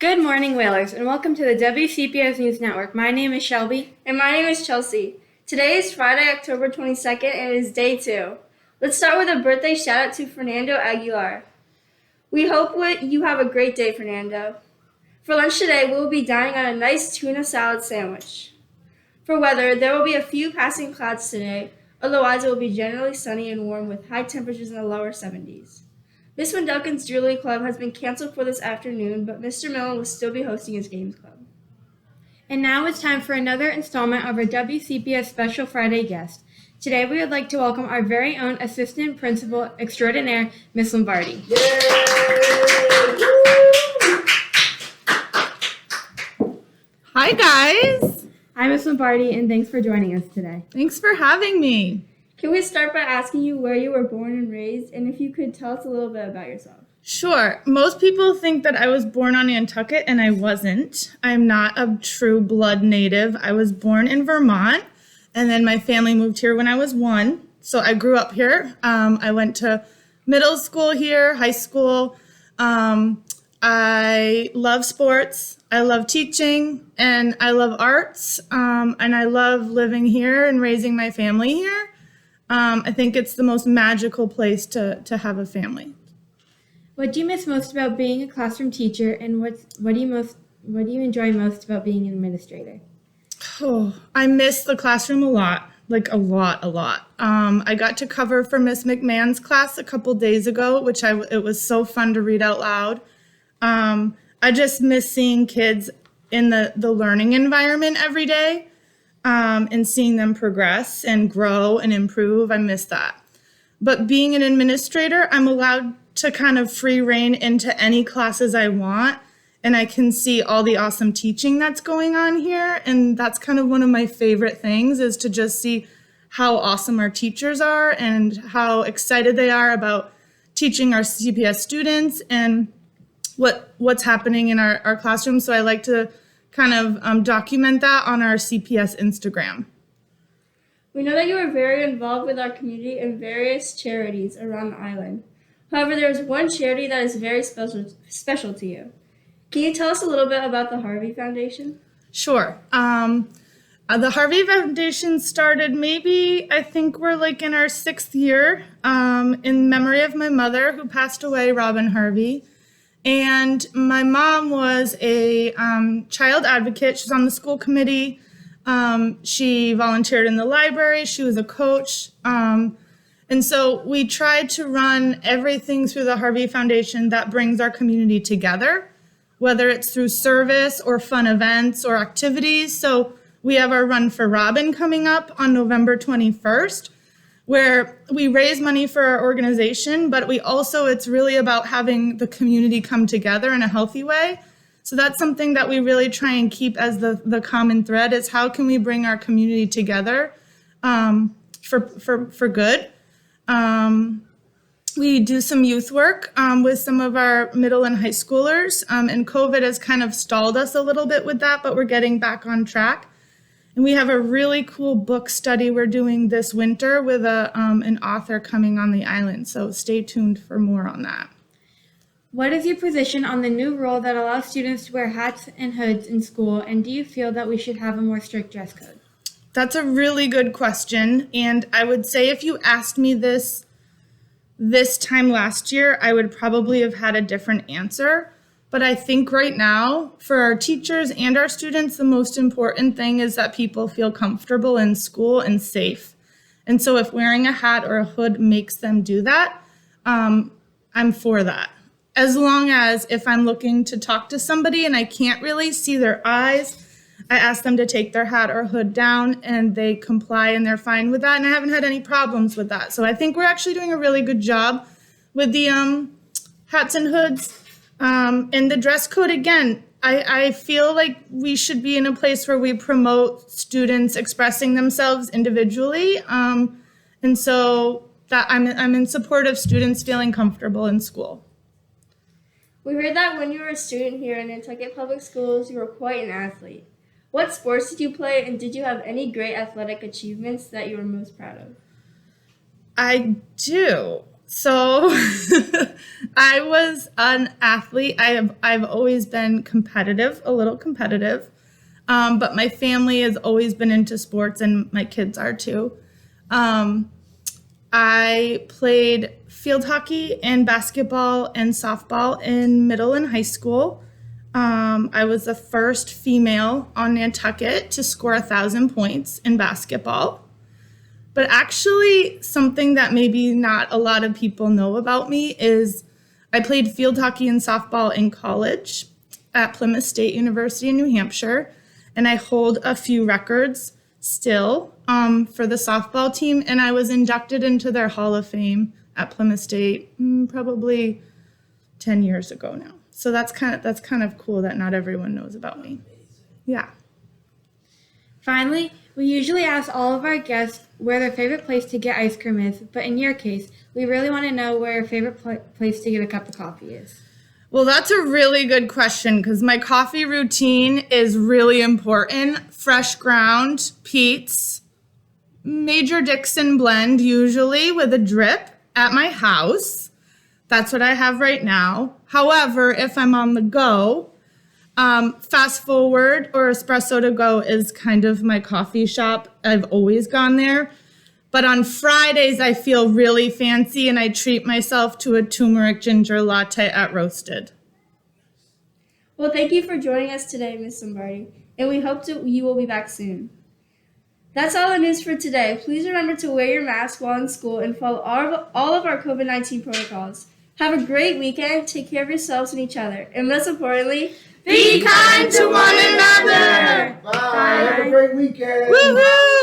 Good morning, Whalers, and welcome to the WCPS News Network. My name is Shelby. And my name is Chelsea. Today is Friday, October 22nd, and it is day 2. Let's start with a birthday shout out to Fernando Aguilar. We hope you have a great day, Fernando. For lunch today, we will be dining on a nice tuna salad sandwich. For weather, there will be a few passing clouds today, otherwise it will be generally sunny and warm with high temperatures in the lower 70s. Miss Wendelkin's Jewelry Club has been canceled for this afternoon, but Mr. Millen will still be hosting his games club. And now it's time for another installment of our WCPS Special Friday guest. Today we would like to welcome our very own Assistant Principal Extraordinaire, Miss Lombardi. Yay! Hi guys! Hi, Miss Lombardi, and thanks for joining us today. Thanks for having me. Can we start by asking you where you were born and raised, and if you could tell us a little bit about yourself? Sure. Most people think that I was born on Nantucket, and I wasn't. I'm not a true blood native. I was born in Vermont, and then my family moved here when I was 1. So I grew up here. I went to middle school here, high school. I love sports. I love teaching, and I love arts, and I love living here and raising my family here. I think it's the most magical place to have a family. What do you miss most about being a classroom teacher, and what do you enjoy most about being an administrator? Oh, I miss the classroom a lot, like a lot. I got to cover for Miss McMahon's class a couple days ago, it was so fun to read out loud. I just miss seeing kids in the learning environment every day. And seeing them progress and grow and improve. I miss that. But being an administrator, I'm allowed to kind of free reign into any classes I want, and I can see all the awesome teaching that's going on here. And that's kind of one of my favorite things, is to just see how awesome our teachers are and how excited they are about teaching our CPS students and what's happening in our classrooms. So I like to kind of document that on our CPS Instagram. We know that you are very involved with our community and various charities around the island. However, there is one charity that is very special to you. Can you tell us a little bit about the Harvey Foundation? Sure. The Harvey Foundation started I think we're like in our 6th year, in memory of my mother who passed away, Robin Harvey. And my mom was a child advocate. She's on the school committee. She volunteered in the library. She was a coach. And so we tried to run everything through the Harvey Foundation that brings our community together, whether it's through service or fun events or activities. So we have our Run for Robin coming up on November 21st. Where we raise money for our organization, but it's really about having the community come together in a healthy way. So that's something that we really try and keep as the common thread, is how can we bring our community together for good. We do some youth work with some of our middle and high schoolers, and COVID has kind of stalled us a little bit with that, but we're getting back on track. And we have a really cool book study we're doing this winter with an author coming on the island. So stay tuned for more on that. What is your position on the new rule that allows students to wear hats and hoods in school, and do you feel that we should have a more strict dress code? That's a really good question. And I would say if you asked me this time last year, I would probably have had a different answer. But I think right now, for our teachers and our students, the most important thing is that people feel comfortable in school and safe. And so if wearing a hat or a hood makes them do that, I'm for that. As long as if I'm looking to talk to somebody and I can't really see their eyes, I ask them to take their hat or hood down and they comply and they're fine with that. And I haven't had any problems with that. So I think we're actually doing a really good job with the hats and hoods. And the dress code, again, I feel like we should be in a place where we promote students expressing themselves individually. And so that I'm in support of students feeling comfortable in school. We heard that when you were a student here in Nantucket Public Schools, you were quite an athlete. What sports did you play, and did you have any great athletic achievements that you were most proud of? I do. So I was an athlete. I've always been competitive, a little competitive. But my family has always been into sports, and my kids are too. I played field hockey and basketball and softball in middle and high school. I was the first female on Nantucket to score 1,000 points in basketball. But actually, something that maybe not a lot of people know about me is I played field hockey and softball in college at Plymouth State University in New Hampshire, and I hold a few records still for the softball team, and I was inducted into their Hall of Fame at Plymouth State probably 10 years ago now. So that's kind of cool that not everyone knows about me. Yeah. Finally, we usually ask all of our guests where their favorite place to get ice cream is, but in your case, we really want to know where your favorite place to get a cup of coffee is. Well, that's a really good question because my coffee routine is really important. Fresh ground, Pete's, Major Dixon blend, usually with a drip at my house. That's what I have right now. However, if I'm on the go, Fast Forward or Espresso to Go is kind of my coffee shop. I've always gone there. But on Fridays, I feel really fancy and I treat myself to a turmeric ginger latte at Roasted. Well, thank you for joining us today, Ms. Lombardi, and we hope you will be back soon. That's all the news for today. Please remember to wear your mask while in school and follow all of our COVID-19 protocols. Have a great weekend, take care of yourselves and each other, and most importantly, be kind to one another! Bye. Have a great weekend. Woohoo!